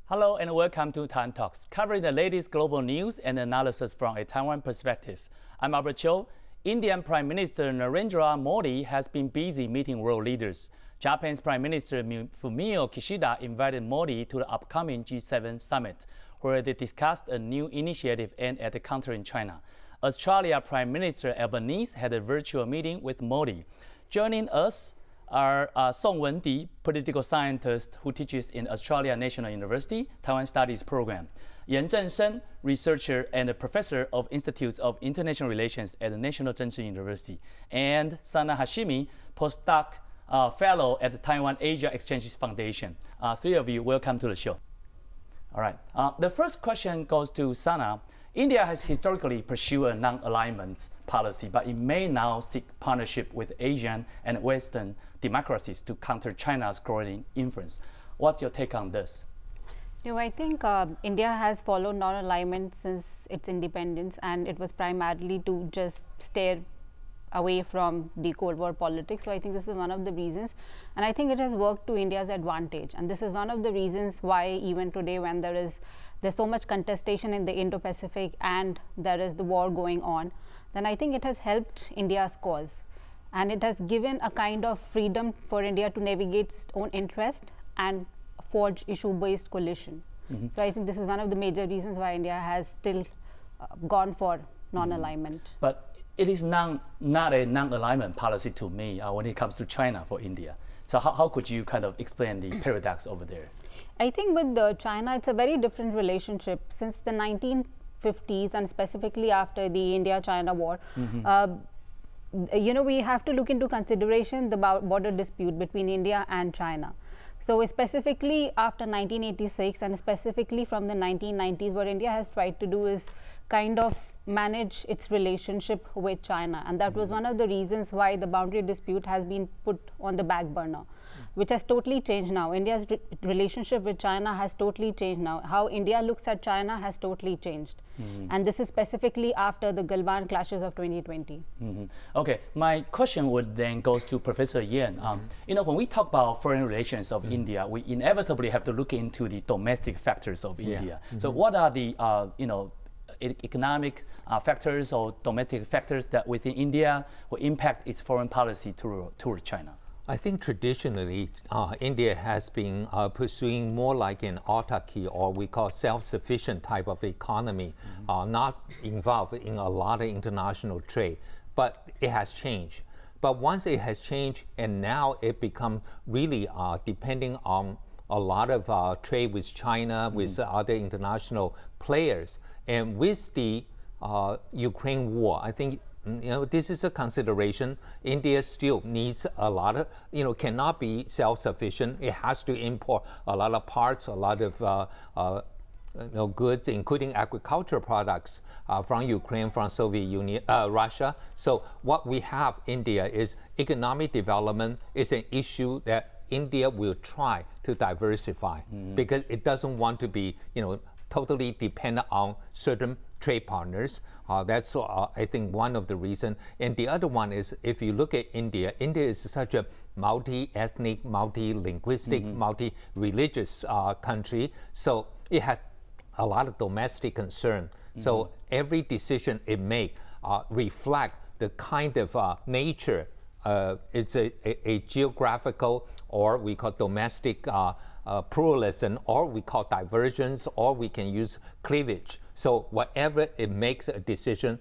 Hello and welcome to Taiwan Talks, covering the latest global news and analysis from a Taiwan perspective. I'm Albert Cho. Indian Prime Minister Narendra Modi has been busy meeting world leaders. Japan's Prime Minister Fumio Kishida invited Modi to the upcoming G7 summit, where they discussed a new initiative aimed at countering China. Australia Prime Minister Albanese had a virtual meeting with Modi. Joining us are Song Wen-Di, political scientist who teaches in Australia National University Taiwan Studies Program, Yan Zhenshen, researcher and a professor of Institutes of International Relations at the National Zhengzhou University, and Sana Hashimi, postdoc fellow at the Taiwan Asia Exchange Foundation. Three of you, welcome to the show. All right. The first question goes to Sana. India has historically pursued a non-alignment policy, but it may now seek partnership with Asian and Western democracies to counter China's growing influence. What's your take on this? I think India has followed non-alignment since its independence, and it was primarily to just stay away from the Cold War politics. So I think this is one of the reasons, and I think it has worked to India's advantage. And this is one of the reasons why even today, when there's so much contestation in the Indo-Pacific and there is the war going on, then I think it has helped India's cause. And it has given a kind of freedom for India to navigate its own interest and forge issue-based coalition. So I think this is one of the major reasons why India has still gone for non-alignment. But it is not a non-alignment policy to me when it comes to China for India. So how could you kind of explain the paradox over there? I think with China, it's a very different relationship. Since the 1950s and specifically after the India-China war, we have to look into consideration the border dispute between India and China. So specifically after 1986 and specifically from the 1990s, what India has tried to do is kind of manage its relationship with China, and that was one of the reasons why the boundary dispute has been put on the back burner, which has totally changed now. India's relationship with China has totally changed now. How India looks at China has totally changed. And this is specifically after the Galwan clashes of 2020. Okay, my question would then goes to Professor Yan. When we talk about foreign relations of India, we inevitably have to look into the domestic factors of India. So what are the economic factors or domestic factors that within India will impact its foreign policy toward China? I think traditionally, India has been pursuing more like an autarky, or we call self-sufficient type of economy, not involved in a lot of international trade. But it has changed. But once it has changed, and now it become really depending on a lot of trade with China, with other international players, and with the Ukraine war, I think this is a consideration. India still needs a lot of, cannot be self-sufficient. It has to import a lot of parts, a lot of goods, including agricultural products from Ukraine, from Soviet Union, Russia. So what we have India is economic development is an issue that India will try to diversify because it doesn't want to be, totally dependent on certain trade partners. That's I think one of the reasons. And the other one is, if you look at India, India is such a multi-ethnic, multi-linguistic, multi-religious country. So it has a lot of domestic concern. So every decision it makes reflect the kind of nature. It's a geographical, or we call domestic pluralism, or we call divergence, or we can use cleavage. So whatever it makes a decision,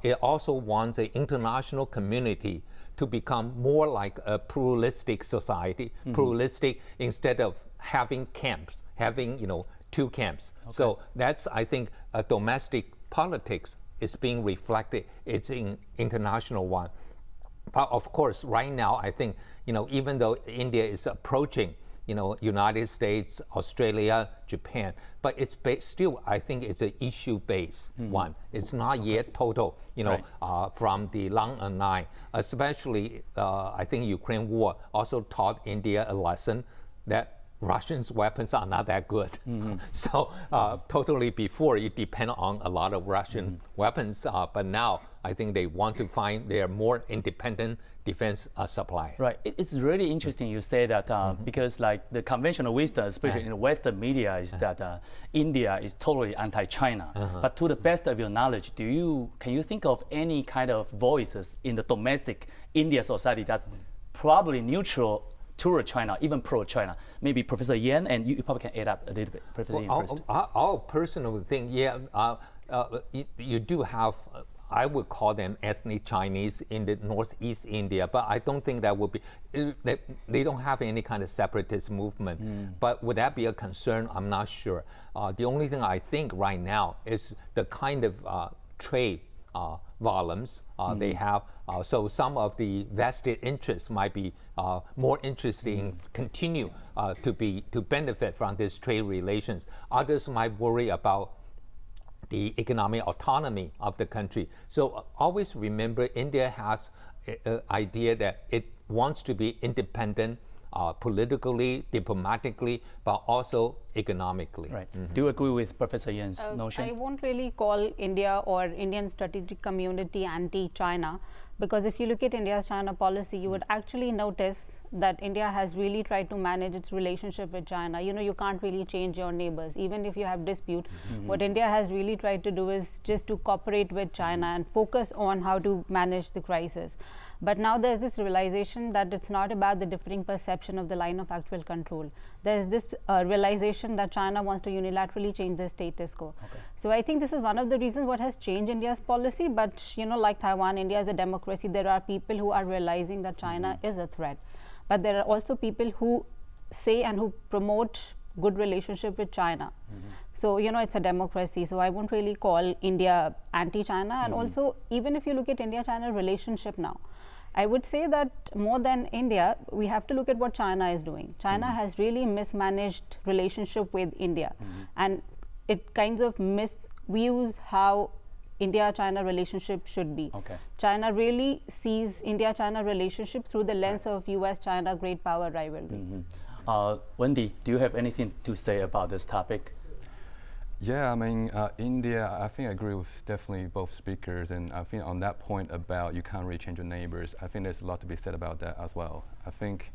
it also wants the international community to become more like a pluralistic society, pluralistic instead of having camps, having two camps. Okay. So that's, I think, a domestic politics is being reflected. It's in international one. But of course, right now, I think, even though India is approaching, United States, Australia, Japan, but it's still, I think it's an issue-based one. It's not yet total, from the long and line. Especially, I think Ukraine war also taught India a lesson that Russians' weapons are not that good. So totally before it depended on a lot of Russian weapons, but now I think they want to find their more independent defense supply. Right. It's really interesting you say that because like the conventional wisdom, especially in the Western media, is that India is totally anti-China. But to the best of your knowledge, can you think of any kind of voices in the domestic India society that's probably neutral toward China, even pro-China? Maybe Professor Yan, and you probably can add up a little bit. Professor Yan first. Our personal thing, you do have, I would call them ethnic Chinese in the northeast India, but I don't think that would be, they don't have any kind of separatist movement. But would that be a concern? I'm not sure. The only thing I think right now is the kind of trade volumes they have. So some of the vested interests might be more interested in continue to benefit from this trade relations. Others might worry about the economic autonomy of the country. So always remember, India has an idea that it wants to be independent politically, diplomatically, but also economically. Right. Do you agree with Professor Yan's notion? I won't really call India or Indian strategic community anti-China, because if you look at India's China policy, you would actually notice that India has really tried to manage its relationship with China. You know, you can't really change your neighbors, even if you have dispute. What India has really tried to do is just to cooperate with China and focus on how to manage the crisis. But now there's this realization that it's not about the differing perception of the line of actual control. There's this realization that China wants to unilaterally change the status quo. So I think this is one of the reasons what has changed India's policy. But you know, like Taiwan, India is a democracy. There are people who are realizing that China is a threat. But there are also people who say and who promote good relationship with China. So, you know, it's a democracy. So I won't really call India anti-China. And also, even if you look at India-China relationship now, I would say that more than India, we have to look at what China is doing. China has really mismanaged relationship with India. And it kind of misviews how India-China relationship should be. China really sees India-China relationship through the lens of US-China great power rivalry. Wendy, do you have anything to say about this topic? Yeah, I mean, India, I think I agree with definitely both speakers, and I think on that point about you can't really change your neighbors, I think there's a lot to be said about that as well. I think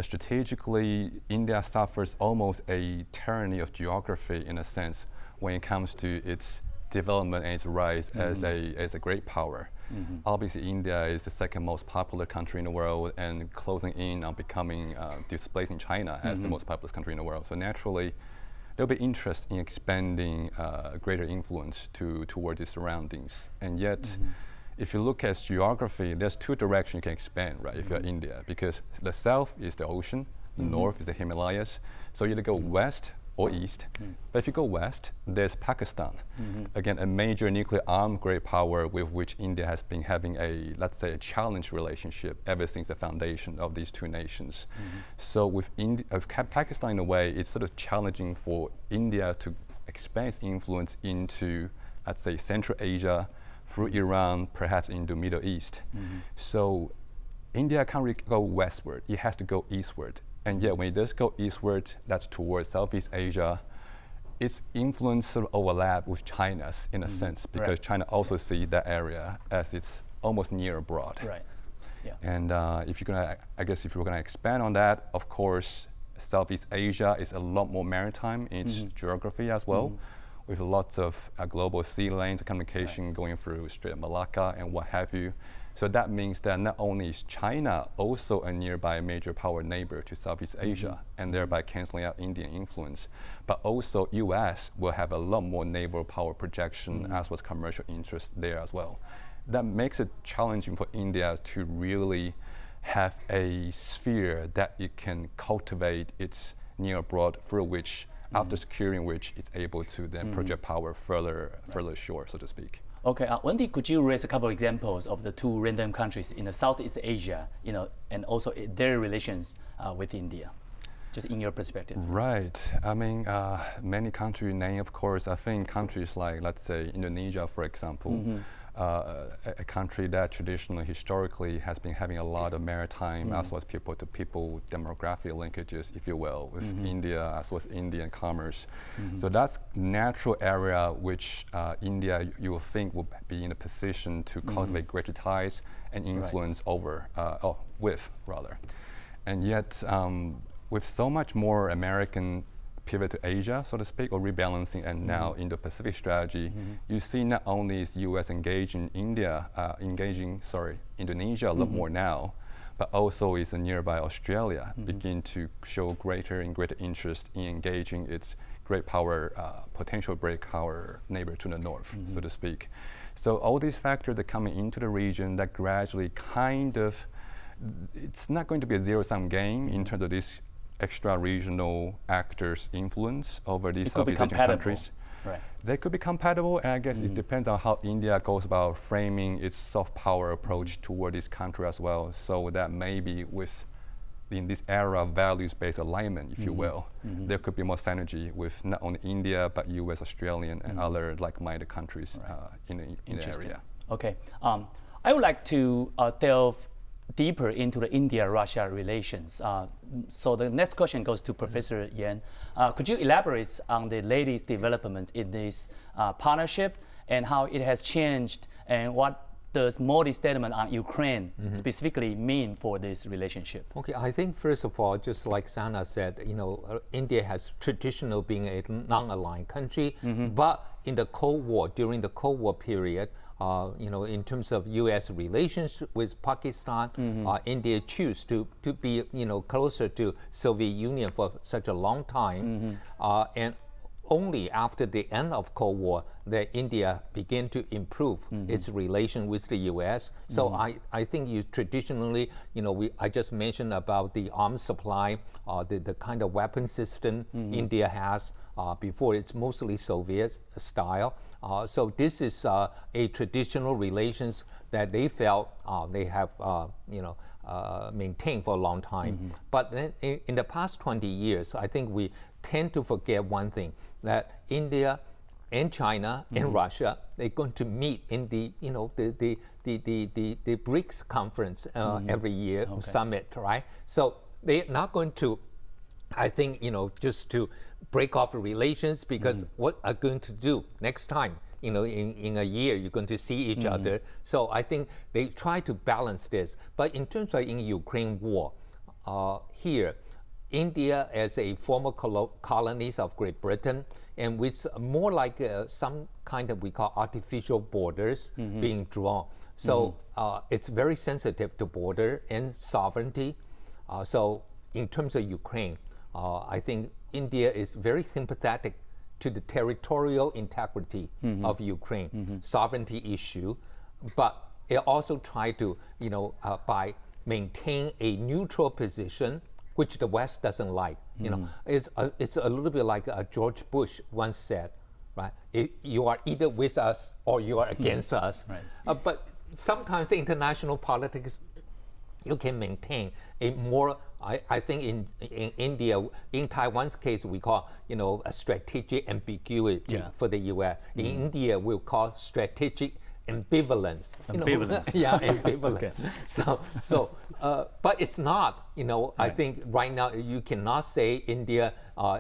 strategically, India suffers almost a tyranny of geography in a sense when it comes to its development and its rise as a great power. Obviously, India is the second most popular country in the world and closing in on becoming, displacing China as the most populous country in the world. So naturally, there'll be interest in expanding greater influence towards its surroundings. And yet, if you look at geography, there's two directions you can expand, right, if you're India, because the south is the ocean, the north is the Himalayas. So you either go west or east. But if you go west, there's Pakistan. Again, a major nuclear armed great power with which India has been having a, let's say, a challenge relationship ever since the foundation of these two nations. So with Pakistan, in a way, it's sort of challenging for India to expand its influence into, I'd say, Central Asia, through Iran, perhaps into Middle East. So India can't really go westward, it has to go eastward. And yet when it does go eastward, that's towards Southeast Asia, its influence sort of overlap with China's in a sense, because China also sees that area as it's almost near abroad. And if you're gonna, I guess if you're gonna expand on that, of course, Southeast Asia is a lot more maritime in its geography as well, with lots of global sea lanes of communication going through Strait of Malacca and what have you. So that means that not only is China also a nearby major power neighbor to Southeast Asia, and thereby canceling out Indian influence, but also US will have a lot more naval power projection as well as commercial interest there as well. That makes it challenging for India to really have a sphere that it can cultivate its near abroad, through which, after securing which, it's able to then project power further shore, so to speak. Okay, Wendy, could you raise a couple of examples of the two random countries in the Southeast Asia, you know, and also their relations with India, just in your perspective? Right. I mean, many countries name, of course. I think countries like, let's say, Indonesia, for example, a country that traditionally, historically, has been having a lot of maritime as well as people-to-people demographic linkages, if you will, with India as well as Indian commerce. So that's natural area which India, you will think, will be in a position to cultivate greater ties and influence with. And yet, with so much more American pivot to Asia, so to speak, or rebalancing, and now Indo-Pacific strategy, you see not only is U.S. engaging Indonesia a lot more now, but also is a nearby Australia begin to show greater and greater interest in engaging its great power, potential great power neighbor to the north, so to speak. So all these factors that coming into the region that gradually it's not going to be a zero-sum game in terms of this extra regional actors' influence over these Southeast Asian countries. Right. They could be compatible, and I guess it depends on how India goes about framing its soft power approach toward this country as well. So that maybe in this era of values-based alignment, if you will, there could be more synergy with not only India, but US, Australian, and other like-minded countries in the area. Okay. I would like to delve deeper into the India-Russia relations. So the next question goes to Professor Yan. Could you elaborate on the latest developments in this partnership and how it has changed, and what does Modi's statement on Ukraine specifically mean for this relationship? Okay, I think first of all, just like Sana said, India has traditionally been a non-aligned country, but in the Cold War, during the Cold War period, in terms of U.S. relations with Pakistan, India chose to be, closer to Soviet Union for such a long time, and only after the end of Cold War that India began to improve its relation with the U.S. So I think traditionally, I just mentioned about the arms supply, the kind of weapon system India has. Before it's mostly Soviet style. So this is a traditional relations that they felt they have maintained for a long time. But then in the past 20 years, I think we tend to forget one thing, that India and China and Russia, they're going to meet in the BRICS conference every year, summit, right? So they're not going to, I think, just to break off the relations, because what are going to do next time? In a year, you're going to see each other. So I think they try to balance this. But in terms of in Ukraine war, here, India as a former colonies of Great Britain, and with more like some kind of we call artificial borders being drawn. So it's very sensitive to border and sovereignty. So in terms of Ukraine, I think India is very sympathetic to the territorial integrity of Ukraine, sovereignty issue, but it also tried to, by maintain a neutral position, which the West doesn't like. It's a little bit like George Bush once said, right? You are either with us or you are against us. Right. But sometimes international politics, you can maintain a more, I think in India, in Taiwan's case, we call, a strategic ambiguity for the U.S. In India, we'll call strategic ambivalence. Ambivalence. So, but it's not, I think right now you cannot say India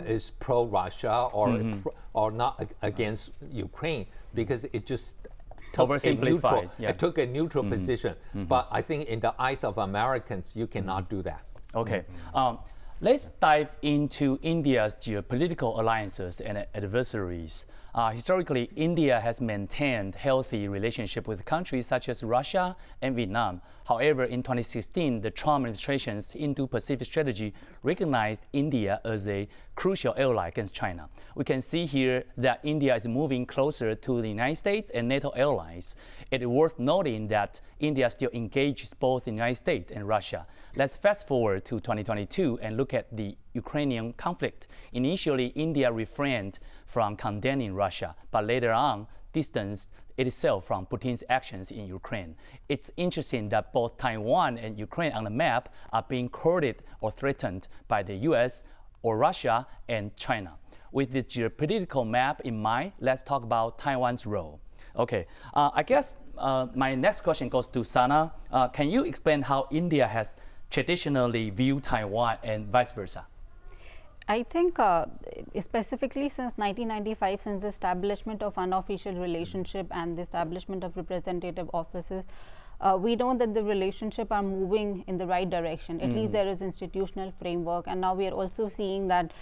is pro-Russia or not against Ukraine, because it just took a neutral position. But I think in the eyes of Americans, you cannot do that. Okay. Let's dive into India's geopolitical alliances and adversaries. Historically, India has maintained healthy relationship with countries such as Russia and Vietnam. However, in 2016, the Trump administration's Indo-Pacific strategy recognized India as a crucial ally against China. We can see here that India is moving closer to the United States and NATO allies. It is worth noting that India still engages both the United States and Russia. Let's fast forward to 2022 and look at the Ukrainian conflict. Initially, India refrained from condemning Russia, but later on distanced itself from Putin's actions in Ukraine. It's interesting that both Taiwan and Ukraine on the map are being courted or threatened by the US or Russia and China. With the geopolitical map in mind, let's talk about Taiwan's role. Okay, I guess my next question goes to Sana. Can you explain how India has traditionally viewed Taiwan and vice versa? I think specifically since 1995, since the establishment of unofficial relationship and the establishment of representative offices, we know that the relationship are moving in the right direction. At least there is institutional framework, and now we are also seeing that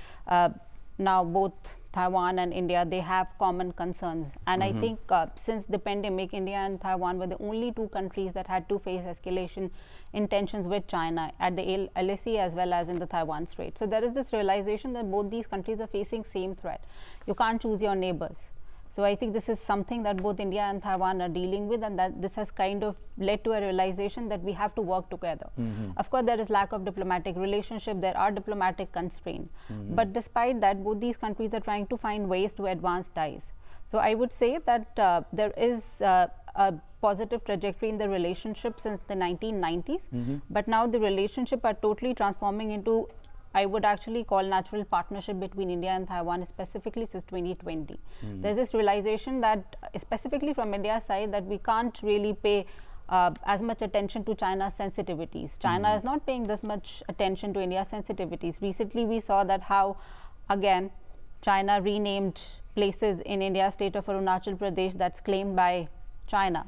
now both Taiwan and India, they have common concerns. And I think since the pandemic, India and Taiwan were the only two countries that had to face escalation in tensions with China at the LAC as well as in the Taiwan Strait. So there is this realization that both these countries are facing same threat. You can't choose your neighbors. So I think this is something that both India and Taiwan are dealing with, and that this has kind of led to a realization that we have to work together. Of course, there is lack of diplomatic relationship, there are diplomatic constraints. But despite that, both these countries are trying to find ways to advance ties. So I would say that there is a positive trajectory in the relationship since the 1990s, but now the relationship are totally transforming into, I would actually call, natural partnership between India and Taiwan, specifically since 2020. There's this realization that, specifically from India's side, that we can't really pay as much attention to China's sensitivities. China is not paying this much attention to India's sensitivities. Recently, we saw that how, again, China renamed places in India's state of Arunachal Pradesh that's claimed by China.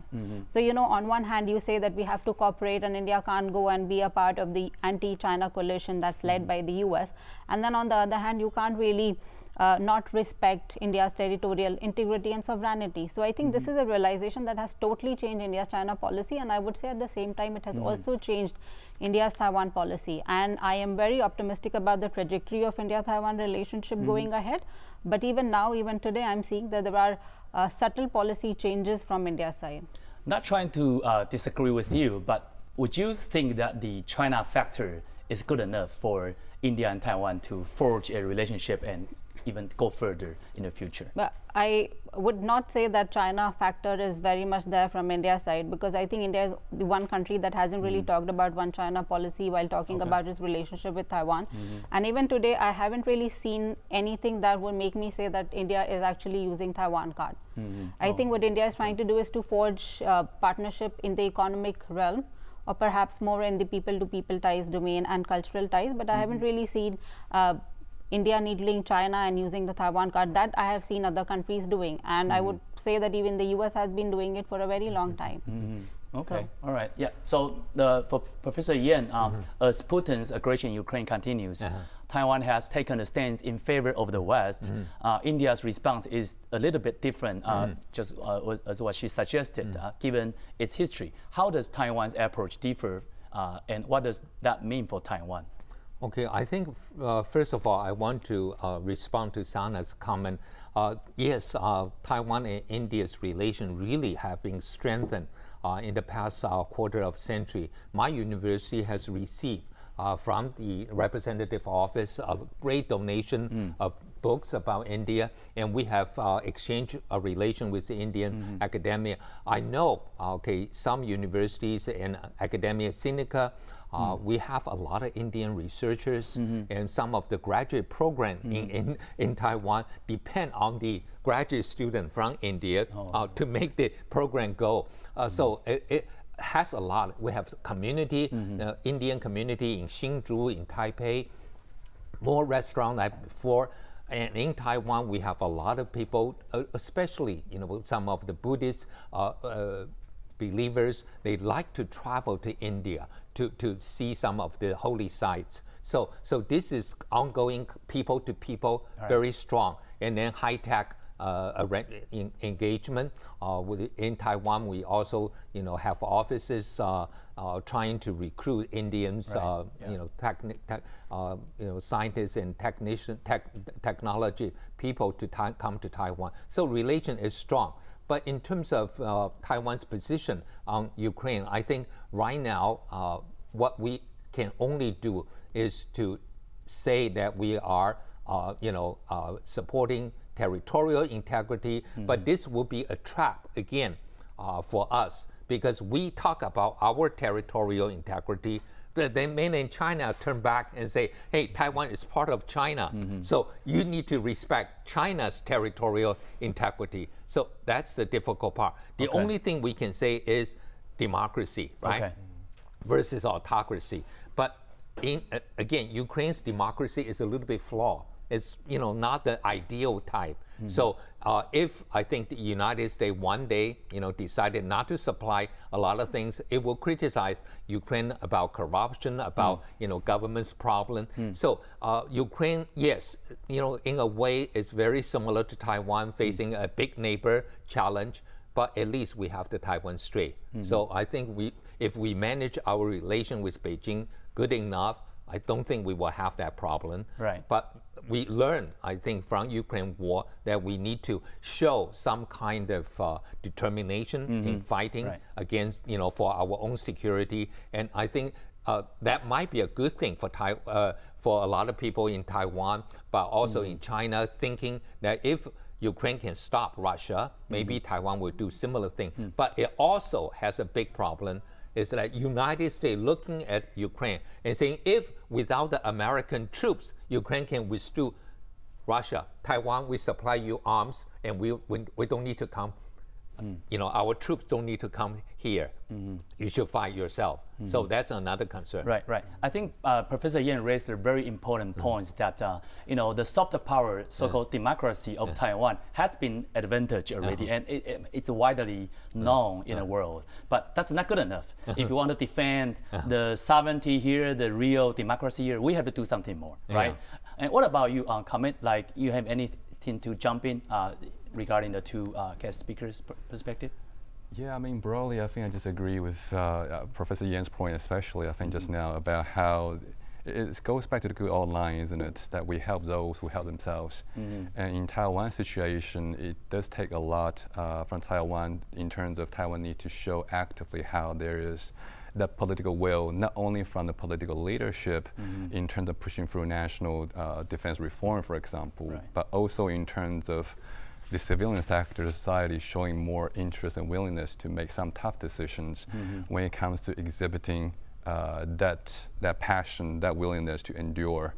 So, you know, on one hand, you say that we have to cooperate and India can't go and be a part of the anti-China coalition that's led by the US. And then on the other hand, you can't really not respect India's territorial integrity and sovereignty. So I think this is a realization that has totally changed India's China policy, and I would say at the same time it has also changed India's Taiwan policy. And I am very optimistic about the trajectory of India-Taiwan relationship going ahead. But even now, even today, I'm seeing that there are subtle policy changes from India's side. Not trying to disagree with you, but would you think that the China factor is good enough for India and Taiwan to forge a relationship and even go further in the future? But I would not say that China factor is very much there from India's side, because I think India is the one country that hasn't really talked about one China policy while talking about its relationship with Taiwan. And even today, I haven't really seen anything that would make me say that India is actually using Taiwan card. I think what India is trying to do is to forge partnership in the economic realm, or perhaps more in the people-to-people ties domain and cultural ties. But I haven't really seen India needling China and using the Taiwan card. That I have seen other countries doing, and I would say that even the US has been doing it for a very long time. Okay, all right, yeah. So for Professor Yan, as Putin's aggression in Ukraine continues, Taiwan has taken a stance in favor of the West. India's response is a little bit different, just as what she suggested, given its history. How does Taiwan's approach differ, and what does that mean for Taiwan? Okay, I think first of all, I want to respond to Sana's comment. Yes, Taiwan and India's relation really have been strengthened in the past quarter of century. My university has received from the representative office a great donation of books about India, and we have exchanged a relation with the Indian academia. I know, some universities and academia Sinica, we have a lot of Indian researchers, and some of the graduate program in Taiwan depend on the graduate student from India to make the program go. So it has a lot. We have community, Indian community in Hsinchu, in Taipei, more restaurants like before. And in Taiwan, we have a lot of people, especially some of the Buddhist believers. They like to travel to India to see some of the holy sites. So this is ongoing people to people, very strong. And then high tech engagement. In Taiwan, we also have offices trying to recruit Indians, scientists and technology people to come to Taiwan. So relation is strong. But in terms of Taiwan's position on Ukraine, I think right now what we can only do is to say that we are, supporting territorial integrity. But this will be a trap again for us, because we talk about our territorial integrity, But then mainland China turn back and say, hey, Taiwan is part of China. So you need to respect China's territorial integrity. So that's the difficult part. The only thing we can say is democracy, right? Versus autocracy. But again, Ukraine's democracy is a little bit flawed. It's not the ideal type. So if I think the United States one day decided not to supply a lot of things, it will criticize Ukraine about corruption, about government's problem. So Ukraine, yes, in a way, is very similar to Taiwan, facing a big neighbor challenge. But at least we have the Taiwan Strait. So I think if we manage our relation with Beijing good enough, I don't think we will have that problem. Right. But we learned, I think, from Ukraine war that we need to show some kind of determination in fighting against, for our own security. And I think that might be a good thing for a lot of people in Taiwan, but also in China, thinking that if Ukraine can stop Russia, maybe Taiwan will do similar thing. But it also has a big problem, is that United States looking at Ukraine and saying, if without the American troops, Ukraine can withstand Russia, Taiwan, we supply you arms, and we don't need to come. Our troops don't need to come here. You should fight yourself. So that's another concern. Right. I think Professor Yan raised a very important point that the soft power, so-called democracy of Taiwan has been advantage already, and it's widely known in the world. But that's not good enough. If you want to defend the sovereignty here, the real democracy here, we have to do something more, right? And what about you? Comment, like you have anything to jump in regarding the two guest speakers' perspective? Yeah, I mean, broadly, I think I just agree with Professor Yan's point, especially, I think, just now, about how it goes back to the good old line, isn't it, that we help those who help themselves. And in Taiwan's situation, it does take a lot from Taiwan in terms of Taiwan need to show actively how there is that political will, not only from the political leadership in terms of pushing through national defense reform, for example, but also in terms of the civilian sector, society showing more interest and willingness to make some tough decisions when it comes to exhibiting that passion, that willingness to endure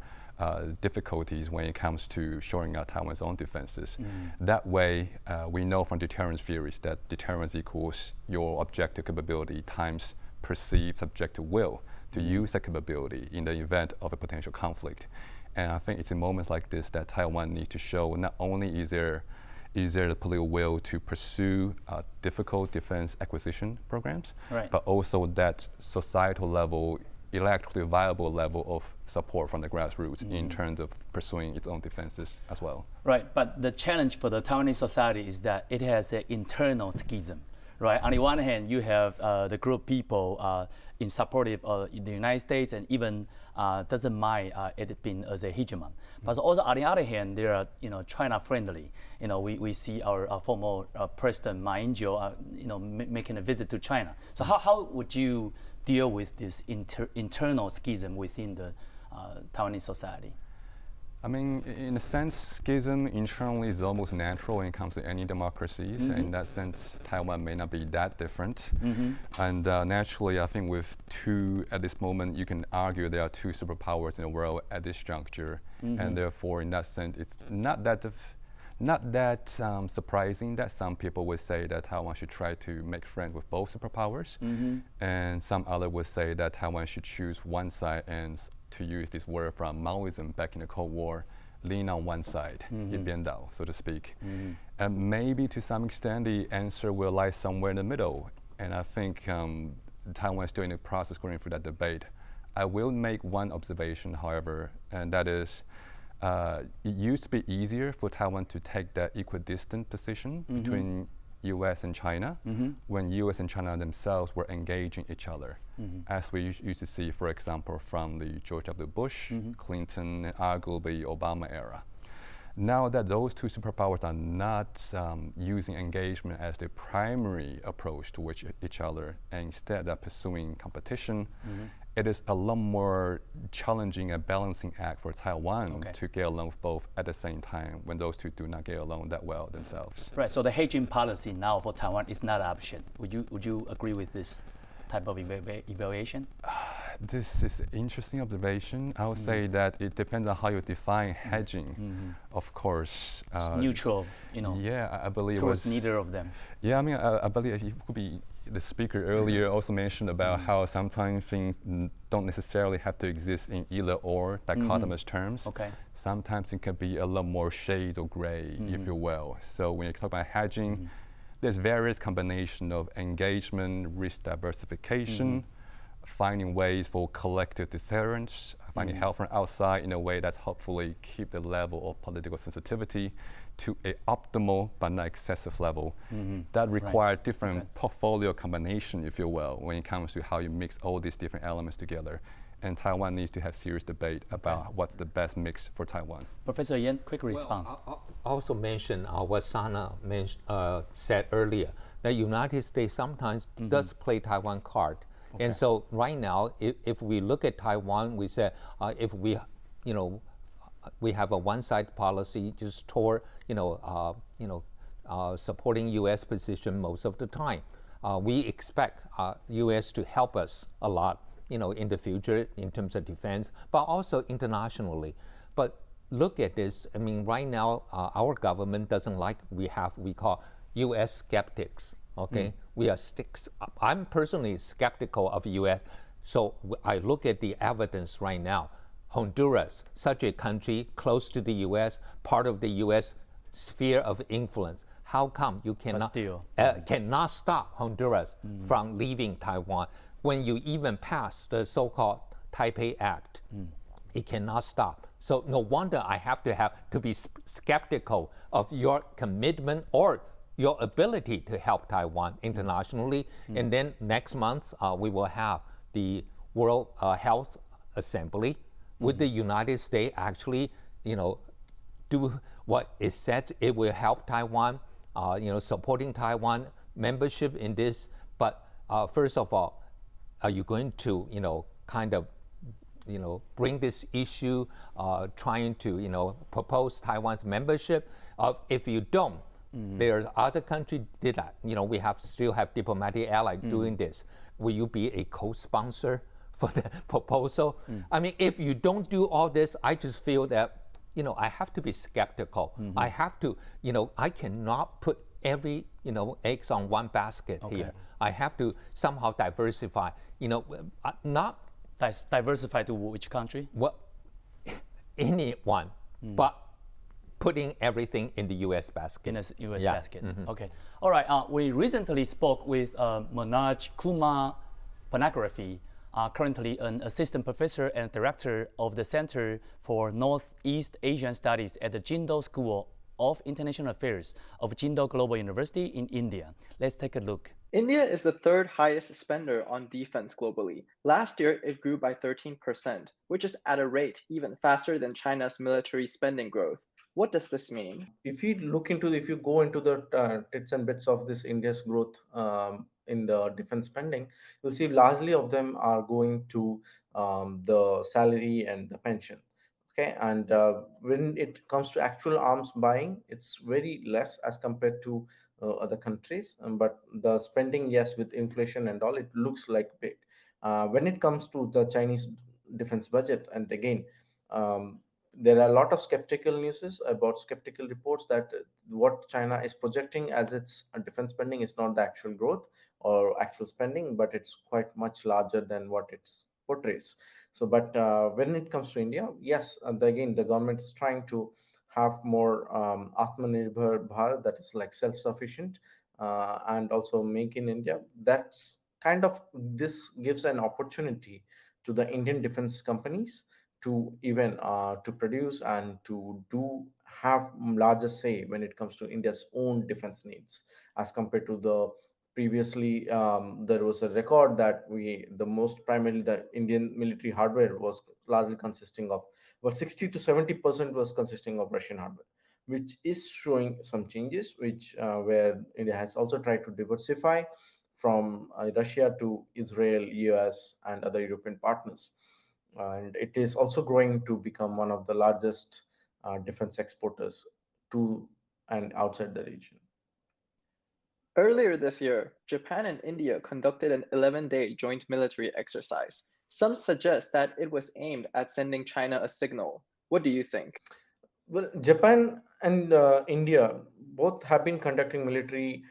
difficulties when it comes to showing out Taiwan's own defenses. That way, we know from deterrence theories that deterrence equals your objective capability times perceived subjective will to use that capability in the event of a potential conflict. And I think it's in moments like this that Taiwan needs to show not only is there the political will to pursue difficult defense acquisition programs, but also that societal level, electorally viable level of support from the grassroots in terms of pursuing its own defenses as well. Right, but the challenge for the Taiwanese society is that it has an internal schism. Right. On the one hand, you have the group of people in supportive of the United States and even doesn't mind it being as a hegemon. But also on the other hand, they are China friendly. We see our former President Ma Ying-jeou making a visit to China. So how would you deal with this internal schism within the Taiwanese society? I mean, in a sense, schism internally is almost natural when it comes to any democracies. In that sense, Taiwan may not be that different. And naturally, I think at this moment, you can argue there are two superpowers in the world at this juncture. And therefore, in that sense, it's not that surprising that some people would say that Taiwan should try to make friends with both superpowers. And some other would say that Taiwan should choose one side and, to use this word from Maoism back in the Cold War, lean on one side, 一边倒, so to speak. And maybe to some extent the answer will lie somewhere in the middle. And I think Taiwan is still in the process going through that debate. I will make one observation, however, and that is it used to be easier for Taiwan to take that equidistant position between US and China when US and China themselves were engaging each other, as we used to see, for example, from the George W. Bush, Clinton, and arguably Obama era. Now that those two superpowers are not using engagement as the primary approach to each other, and instead are pursuing competition, it is a lot more challenging a balancing act for Taiwan to get along with both at the same time when those two do not get along that well themselves. Right, so the hedging policy now for Taiwan is not an option. Would you agree with this type of evaluation? This is an interesting observation. I would say that it depends on how you define hedging. Of course, It's neutral, yeah, I believe it towards was neither of them. Yeah, I mean, I believe it could be the speaker earlier also mentioned about how sometimes things don't necessarily have to exist in either or dichotomous terms. Okay. Sometimes it can be a lot more shades of gray, if you will. So when you talk about hedging, there's various combination of engagement, risk diversification, finding ways for collective deterrence, finding help from outside in a way that hopefully keep the level of political sensitivity to an optimal but not excessive level. That require different portfolio combination, if you will, when it comes to how you mix all these different elements together. And Taiwan needs to have serious debate about what's the best mix for Taiwan. Professor Yan, quick response. Well, I also mention what Sana said earlier, that United States sometimes does play Taiwan card. And so right now, if we look at Taiwan, we say if we, we have a one-side policy just toward, supporting U.S. position most of the time. We expect U.S. to help us a lot, in the future in terms of defense, but also internationally. But look at this. I mean, right now, our government doesn't like we call U.S. skeptics. Okay, we are I'm personally skeptical of U.S. So I look at the evidence right now. Honduras, such a country close to the U.S., part of the U.S. sphere of influence. How come you cannot stop Honduras from leaving Taiwan when you even pass the so-called Taipei Act? It cannot stop. So no wonder I have to be skeptical of your commitment or your ability to help Taiwan internationally. And then next month, we will have the World Health Assembly with the United States actually, do what it says it will help Taiwan, supporting Taiwan membership in this. But first of all, are you going to, bring this issue, trying to, propose Taiwan's membership? If you don't, there's other countries did that. We still have diplomatic allies doing this. Will you be a co-sponsor for the proposal? I mean, if you don't do all this, I just feel that, I have to be skeptical. I have to, I cannot put every, eggs on one basket here. I have to somehow diversify, not diversify to which country? Well, anyone, but putting everything in the U.S. basket. In a U.S. basket. Okay. All right. We recently spoke with Manoj Kumar, Panigrahi, currently an assistant professor and director of the Center for Northeast Asian Studies at the Jindal School of International Affairs of Jindal Global University in India. Let's take a look. India is the third highest spender on defense globally. Last year, it grew by 13%, which is at a rate even faster than China's military spending growth. What does this mean? If you go into the tits and bits of this India's growth in the defense spending, you'll see largely of them are going to the salary and the pension. Okay, and when it comes to actual arms buying, it's very less as compared to other countries. But the spending, yes, with inflation and all, it looks like big. When it comes to the Chinese defense budget, and again, there are a lot of skeptical skeptical reports that what China is projecting as its defense spending is not the actual growth or actual spending, but it's quite much larger than what it portrays. So, but when it comes to India, yes, again, the government is trying to have more Atmanirbhar Bharat, that is like self-sufficient, and also make in India. That's kind of, this gives an opportunity to the Indian defense companies to even to produce and to have larger say when it comes to India's own defense needs as compared to the previously. There was a record that primarily the Indian military hardware was largely consisting of, but 60 to 70% was consisting of Russian hardware, which is showing some changes, which where India has also tried to diversify from Russia to Israel, US, and other European partners. And it is also growing to become one of the largest defense exporters to and outside the region. Earlier this year, Japan and India conducted an 11-day joint military exercise. Some suggest that it was aimed at sending China a signal. What do you think? Well, Japan and India both have been conducting military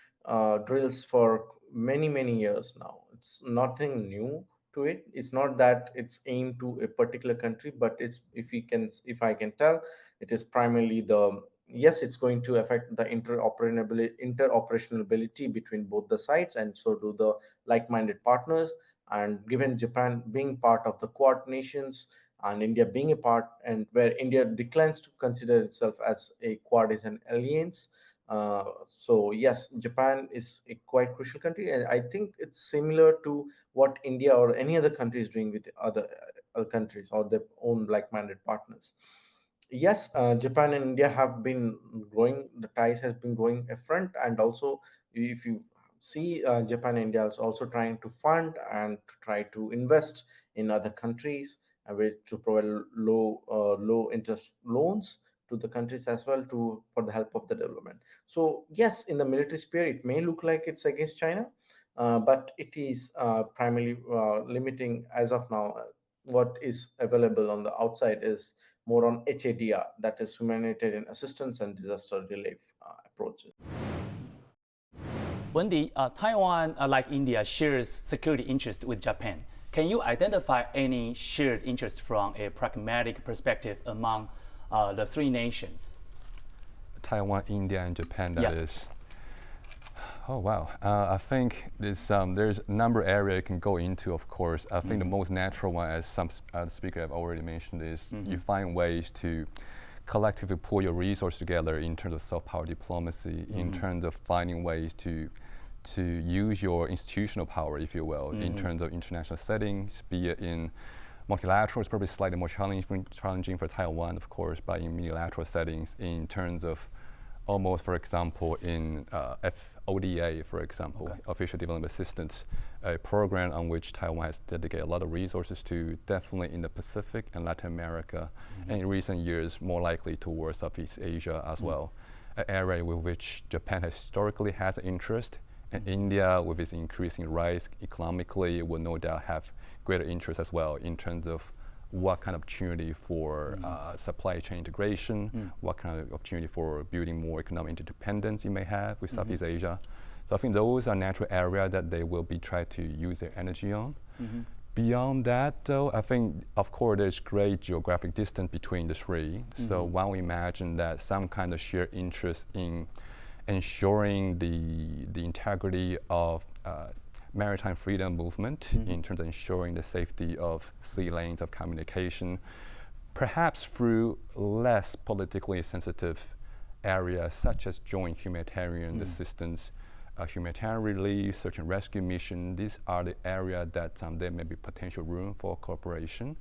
drills for many, many years now. It's nothing new to it. It's not that it's aimed to a particular country, but it's if I can tell, it is primarily the yes, it's going to affect the interoperationality between both the sides, and so do the like-minded partners. And given Japan being part of the Quad nations, and India being a part, and where India declines to consider itself as a Quad is an alliance. So yes, Japan is a quite crucial country, and I think it's similar to what India or any other country is doing with other countries or their own like-minded partners. Yes, Japan and India have been growing. The ties has been growing a front, and also if you see, Japan and India is also trying to fund and to try to invest in other countries, which to provide low interest loans to the countries as well to for the help of the development. So yes, in the military sphere, it may look like it's against China, but it is primarily limiting as of now. What is available on the outside is more on HADR, that is humanitarian assistance and disaster relief approaches. Wendy, Taiwan, like India, shares security interests with Japan. Can you identify any shared interests from a pragmatic perspective among the three nations? Taiwan, India, and Japan, that Yeah. is. Oh, wow. I think there's a number of areas you can go into, of course. I think the most natural one, as some speaker have already mentioned, is you find ways to collectively pull your resources together in terms of soft power diplomacy, in terms of finding ways to use your institutional power, if you will, in terms of international settings, be it in multilateral. It's probably slightly more challenging for Taiwan, of course, but in unilateral settings, in terms of almost, for example, in ODA, for example, Official Development Assistance, a program on which Taiwan has dedicated a lot of resources to, definitely in the Pacific and Latin America, and in recent years, more likely towards Southeast Asia as well, an area with which Japan historically has an interest, and India, with its increasing rise economically, will no doubt have greater interest as well in terms of what kind of opportunity for supply chain integration, what kind of opportunity for building more economic interdependence you may have with Southeast Asia. So I think those are natural areas that they will be trying to use their energy on. Beyond that, though, I think, of course, there's great geographic distance between the three. So one would imagine that some kind of shared interest in ensuring the integrity of maritime freedom movement in terms of ensuring the safety of sea lanes of communication, perhaps through less politically sensitive areas such as joint humanitarian assistance, humanitarian relief, search and rescue mission. These are the areas that there may be potential room for cooperation.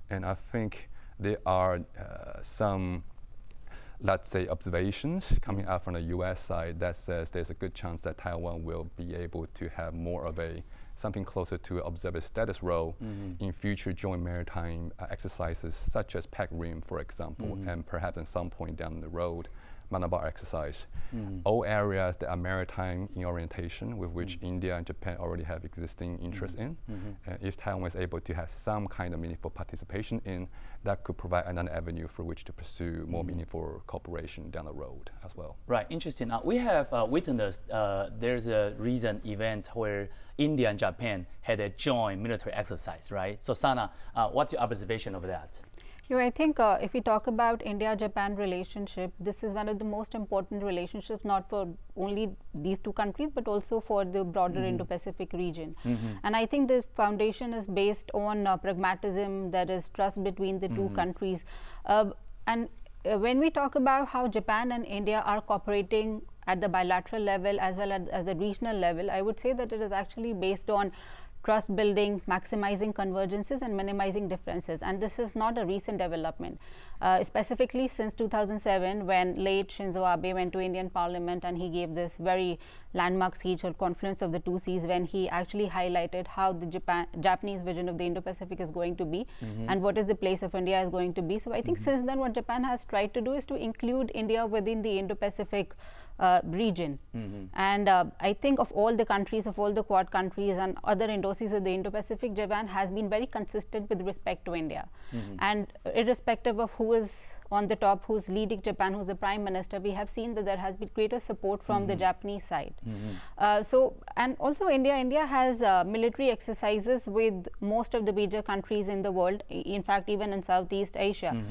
And I think there are some, let's say, observations coming out from the US side that says there's a good chance that Taiwan will be able to have more of something closer to observer status role in future joint maritime exercises such as PAC-RIM, for example, and perhaps at some point down the road, Malabar exercise. All areas that are maritime in orientation, with which India and Japan already have existing interest in. If Taiwan is able to have some kind of meaningful participation in, that could provide another avenue for which to pursue more meaningful cooperation down the road as well. Right, interesting. We have witnessed there's a recent event where India and Japan had a joint military exercise, right? So Sana, what's your observation of that? I think if we talk about India-Japan relationship, this is one of the most important relationships, not for only these two countries, but also for the broader Indo-Pacific region. And I think this foundation is based on pragmatism, there is trust between the two countries. And when we talk about how Japan and India are cooperating at the bilateral level as well as the regional level, I would say that it is actually based on trust building, maximizing convergences and minimizing differences, and this is not a recent development. Specifically since 2007, when late Shinzo Abe went to Indian Parliament and he gave this very landmark speech or Confluence of the Two Seas, when he actually highlighted how the Japanese vision of the Indo-Pacific is going to be and what is the place of India is going to be. So I think since then what Japan has tried to do is to include India within the Indo-Pacific region. And I think of all the countries, of all the Quad countries and other indoses of the Indo-Pacific, Japan has been very consistent with respect to India. And irrespective of who is on the top, who's leading Japan, who's the prime minister, we have seen that there has been greater support from the Japanese side. And also India has military exercises with most of the major countries in the world, in fact even in Southeast Asia.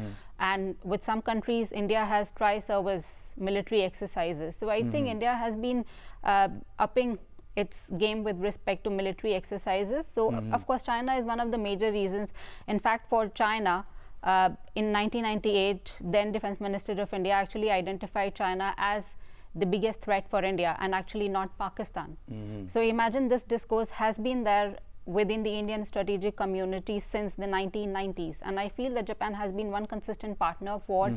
And with some countries, India has tri-service military exercises. So I think India has been upping its game with respect to military exercises. So of course China is one of the major reasons. In fact, for China, in 1998, then Defense Minister of India actually identified China as the biggest threat for India and actually not Pakistan. So imagine this discourse has been there within the Indian strategic community since the 1990s, and I feel that Japan has been one consistent partner for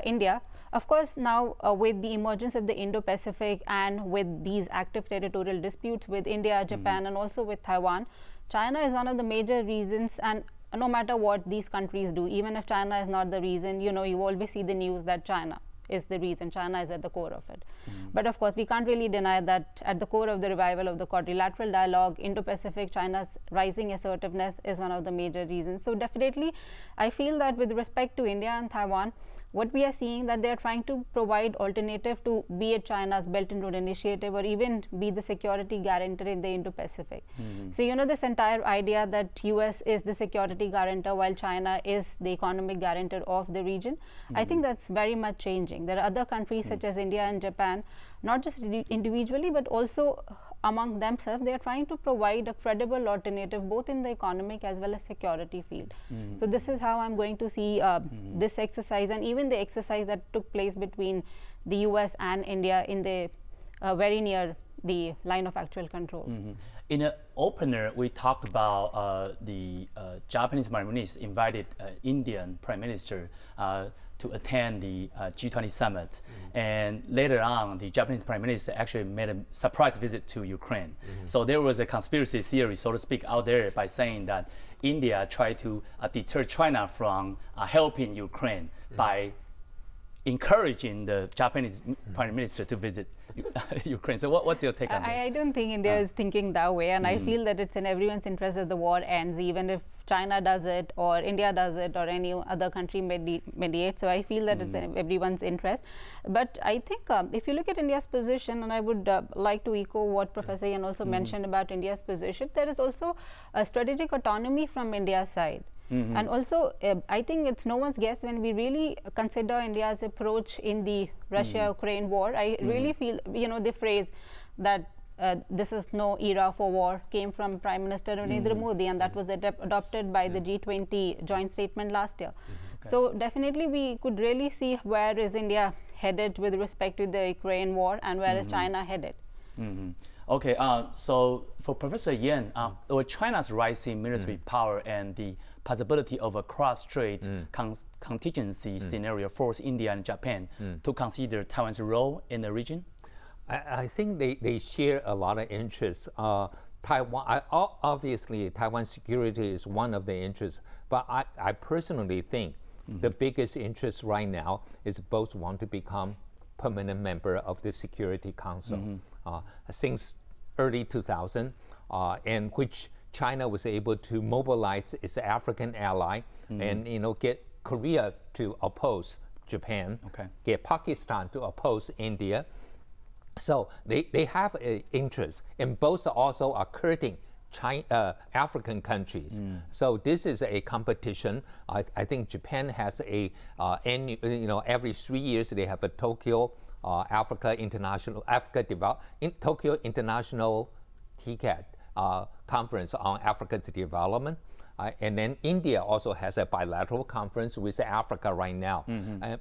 India. Of course, now with the emergence of the Indo-Pacific and with these active territorial disputes with India, Japan, and also with Taiwan, China is one of the major reasons. And no matter what these countries do, even if China is not the reason, you always see the news that China is the reason, China is at the core of it. But of course, we can't really deny that at the core of the revival of the quadrilateral dialogue, Indo-Pacific, China's rising assertiveness is one of the major reasons. So definitely, I feel that with respect to India and Taiwan, what we are seeing that they are trying to provide alternative to be it China's Belt and Road Initiative or even be the security guarantor in the Indo-Pacific. So this entire idea that US is the security guarantor while China is the economic guarantor of the region, I think that's very much changing. There are other countries such as India and Japan, not just individually but also among themselves, they are trying to provide a credible alternative both in the economic as well as security field. So this is how I'm going to see this exercise, and even the exercise that took place between the US and India in the very near the line of actual control. In an opener, we talked about the Japanese Prime Minister invited Indian Prime Minister to attend the G20 summit. And later on, the Japanese Prime Minister actually made a surprise visit to Ukraine. So there was a conspiracy theory, so to speak, out there by saying that India tried to deter China from helping Ukraine by encouraging the Japanese Prime Minister to visit Ukraine. So what's your take on this? I don't think India is thinking that way, and I feel that it's in everyone's interest that the war ends, even if China does it or India does it or any other country mediates. So I feel that it's in everyone's interest. But I think if you look at India's position, and I would like to echo what Professor Yan also mentioned about India's position, there is also a strategic autonomy from India's side. And also, I think it's no one's guess when we really consider India's approach in the Russia-Ukraine war. I really feel, the phrase that this is no era for war came from Prime Minister Narendra Modi, and that was adopted by the G20 joint statement last year. So definitely we could really see where is India headed with respect to the Ukraine war and where is China headed. Okay, so for Professor Yan, with China's rising military power and the possibility of a cross-strait contingency scenario force India and Japan to consider Taiwan's role in the region? I think they share a lot of interests. Taiwan, obviously, Taiwan's security is one of the interests, but I personally think the biggest interest right now is both want to become permanent member of the Security Council. Since early 2000, and which China was able to mobilize its African ally and get Korea to oppose Japan, get Pakistan to oppose India. So they have an interest, and both also are courting African countries. So this is a competition. I think Japan has a every 3 years they have a Tokyo Tokyo International TCAD conference on Africa's development. And then India also has a bilateral conference with Africa right now.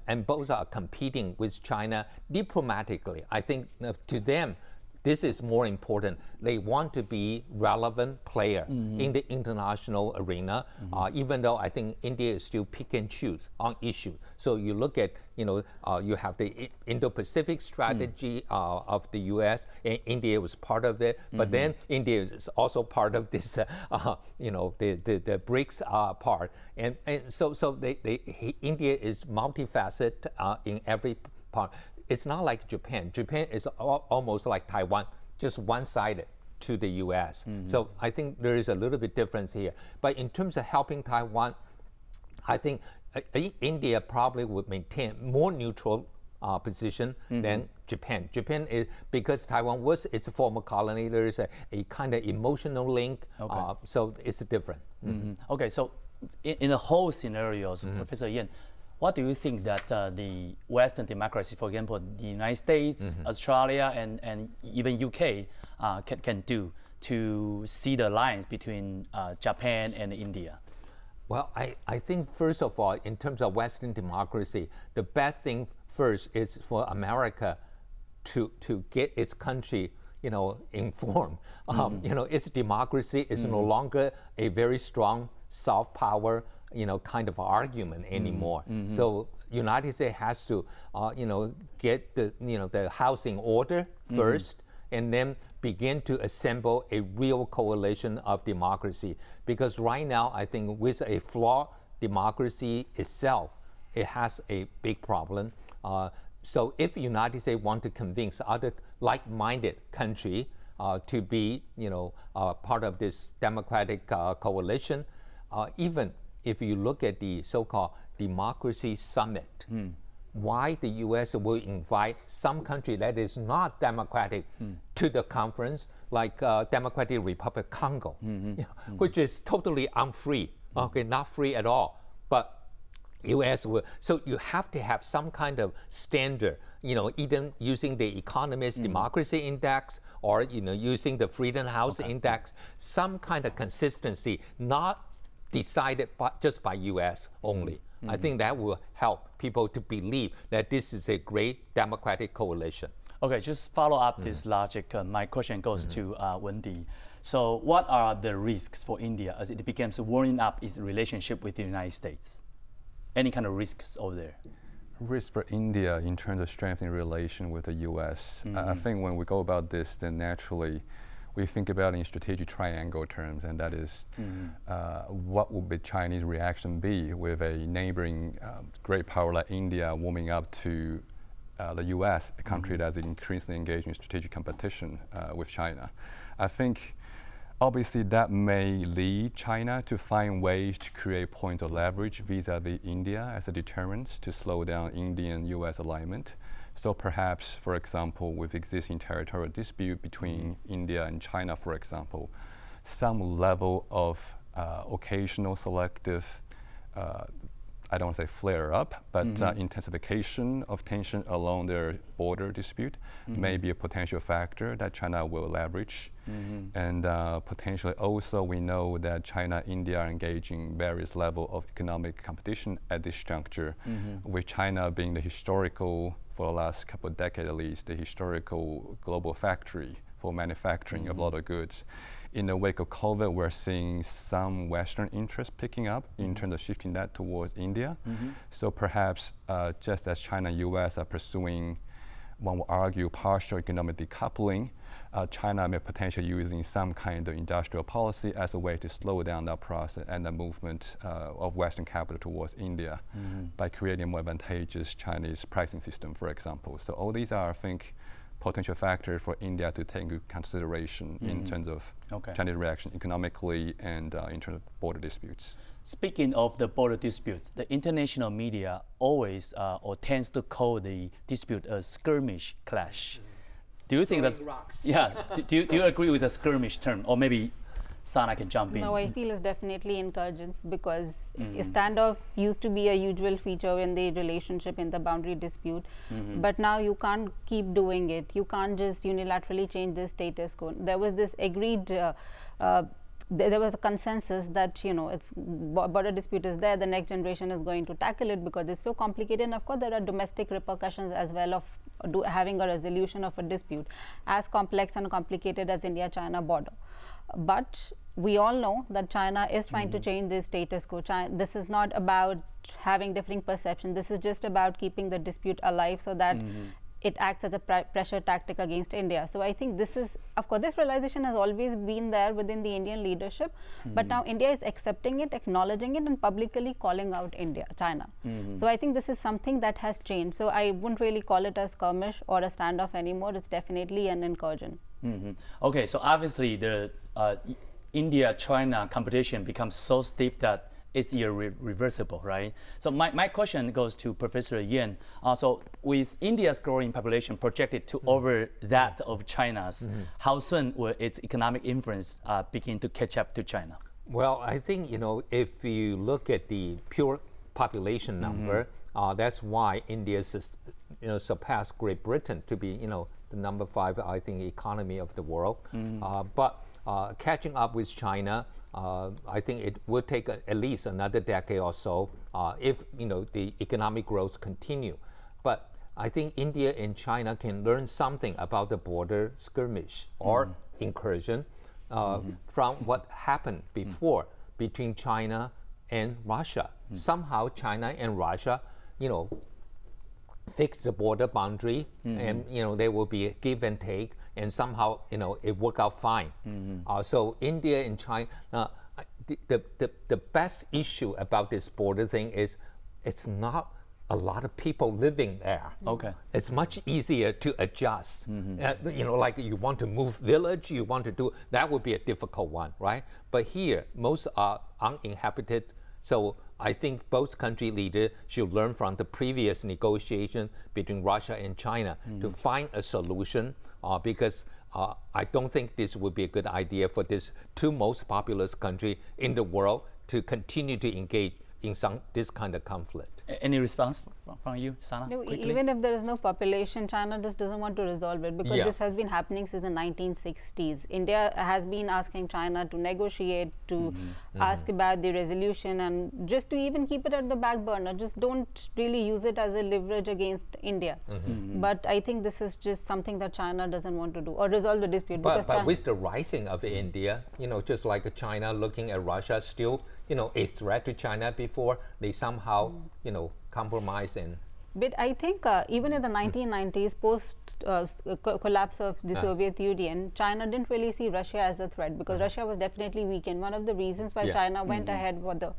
And both are competing with China diplomatically. I think to them, this is more important. They want to be relevant player in the international arena, even though I think India is still pick and choose on issues. So you look at, you have the Indo-Pacific strategy of the U.S., and India was part of it, but then India is also part of this, the BRICS part. And so India is multifaceted in every part. it's not like Japan. Japan is almost like Taiwan, just one-sided to the U.S. So I think there is a little bit difference here. But in terms of helping Taiwan, I think India probably would maintain more neutral position than Japan. Japan is, because Taiwan was its former colony, there is a kind of emotional link, so it's different. Okay, so in the whole scenarios, Professor Yan, what do you think that the Western democracy, for example, the United States, Australia, and even UK can do to see the lines between Japan and India? Well, I think first of all, in terms of Western democracy, the best thing first is for America to get its country, informed. Its democracy is no longer a very strong soft power, kind of argument anymore. So United States has to, get the house in order first, and then begin to assemble a real coalition of democracy. Because right now, I think with a flawed democracy itself, it has a big problem. So if the United States want to convince other like-minded country to be, part of this democratic coalition, even if you look at the so-called democracy summit, why the U.S. will invite some country that is not democratic to the conference, like Democratic Republic Congo, which is totally unfree, not free at all. But U.S. will, so you have to have some kind of standard, either using the Economist Democracy Index or using the Freedom House Index, some kind of consistency, not decided just by U.S. only. I think that will help people to believe that this is a great democratic coalition. Okay, just follow up this logic. My question goes to Wendy. So what are the risks for India as it becomes warming up its relationship with the United States? Any kind of risks over there? Risk for India in terms of strengthening relation with the U.S. I think when we go about this, then naturally we think about it in strategic triangle terms, and that is what would the Chinese reaction be with a neighboring great power like India warming up to the U.S., a country that is increasingly engaged in strategic competition with China. I think obviously that may lead China to find ways to create points of leverage vis-a-vis India as a deterrent to slow down Indian-U.S. alignment. So perhaps, for example, with existing territorial dispute between India and China, for example, some level of occasional selective, I don't want to say flare up, but intensification of tension along their border dispute may be a potential factor that China will leverage. And potentially also we know that China and India are engaging various levels of economic competition at this juncture, with China being the historical, for the last couple of decades at least, the historical global factory for manufacturing of a lot of goods. In the wake of COVID, we're seeing some Western interest picking up in terms of shifting that towards India. So perhaps just as China and US are pursuing, one would argue, partial economic decoupling, China may potentially using some kind of industrial policy as a way to slow down that process and the movement of Western capital towards India by creating a more advantageous Chinese pricing system, for example. So all these are, I think, potential factors for India to take into consideration in terms of Chinese reaction economically and in terms of border disputes. Speaking of the border disputes, the international media always or tends to call the dispute a skirmish clash. Do you think that's rocks? Yeah? do you agree with the skirmish term, or maybe Sana can jump in? No, I feel it's definitely incursions because a standoff used to be a usual feature in the relationship in the boundary dispute, but now you can't keep doing it. You can't just unilaterally change the status quo. There was this agreed. There was a consensus that it's border dispute is there. The next generation is going to tackle it because it's so complicated. And of course, there are domestic repercussions as well of having a resolution of a dispute, as complex and complicated as India-China border. But we all know that China is trying to change the status quo. This is not about having differing perceptions. This is just about keeping the dispute alive so that it acts as a pressure tactic against India. So I think this is, of course, this realization has always been there within the Indian leadership, but now India is accepting it, acknowledging it, and publicly calling out China. So I think this is something that has changed. So I wouldn't really call it a skirmish or a standoff anymore. It's definitely an incursion. Okay, so obviously the India-China competition becomes so stiff that it's irreversible, right? So my question goes to Professor Yan. So with India's growing population projected to over that of China's, how soon will its economic influence begin to catch up to China? Well, I think, if you look at the pure population number, that's why India surpassed Great Britain to be, the number 5, I think, economy of the world. But catching up with China, I think it would take at least another decade or so if the economic growth continue. But I think India and China can learn something about the border skirmish or incursion from what happened before between China and Russia. Somehow China and Russia, fix the border boundary, and there will be a give and take, and somehow it worked out fine. So India and China, the best issue about this border thing is it's not a lot of people living there. Okay, it's much easier to adjust. Like you want to move village, you want to do that would be a difficult one, right? But here most are uninhabited. So I think both country leaders should learn from the previous negotiation between Russia and China to find a solution, because I don't think this would be a good idea for these two most populous countries in the world to continue to engage in this kind of conflict. Any response from you, Sana? No, even if there is no population, China just doesn't want to resolve it, because this has been happening since the 1960s. India has been asking China to negotiate, to ask about the resolution, and just to even keep it at the back burner. Just don't really use it as a leverage against India. But I think this is just something that China doesn't want to do, or resolve the dispute. But with the rising of India, just like China looking at Russia still, a threat to China before they somehow, compromise and. But I think even in the 1990s, post collapse of the Soviet Union, China didn't really see Russia as a threat, because Russia was definitely weakened. One of the reasons why China went ahead with the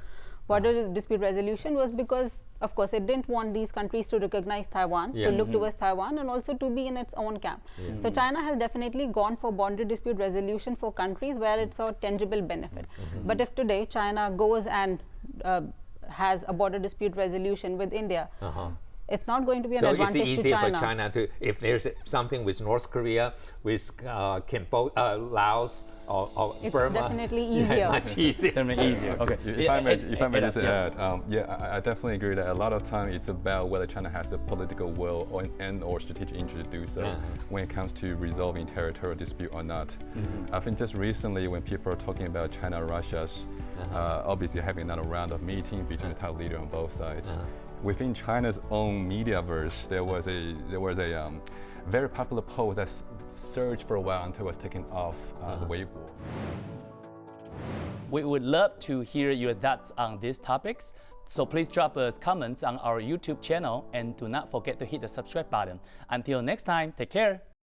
border dispute resolution was because, of course, it didn't want these countries to recognize Taiwan, to look towards Taiwan, and also to be in its own camp. So China has definitely gone for border dispute resolution for countries where it saw tangible benefit. But if today China goes and has a border dispute resolution with India, it's not going to be an advantage to China. So it's easier for China to, if there's something with North Korea, with Laos, or it's Burma. It's definitely easier. Much easier. Definitely easier. Okay. If I may just add, I definitely agree that a lot of time it's about whether China has the political will or strategic interest to do so when it comes to resolving territorial dispute or not. I think just recently when people are talking about China and Russia's obviously having another round of meeting between the top leader on both sides. Within China's own mediaverse, there was a very popular post that surged for a while until it was taken off the Weibo. We would love to hear your thoughts on these topics, so please drop us comments on our YouTube channel and do not forget to hit the subscribe button. Until next time, take care.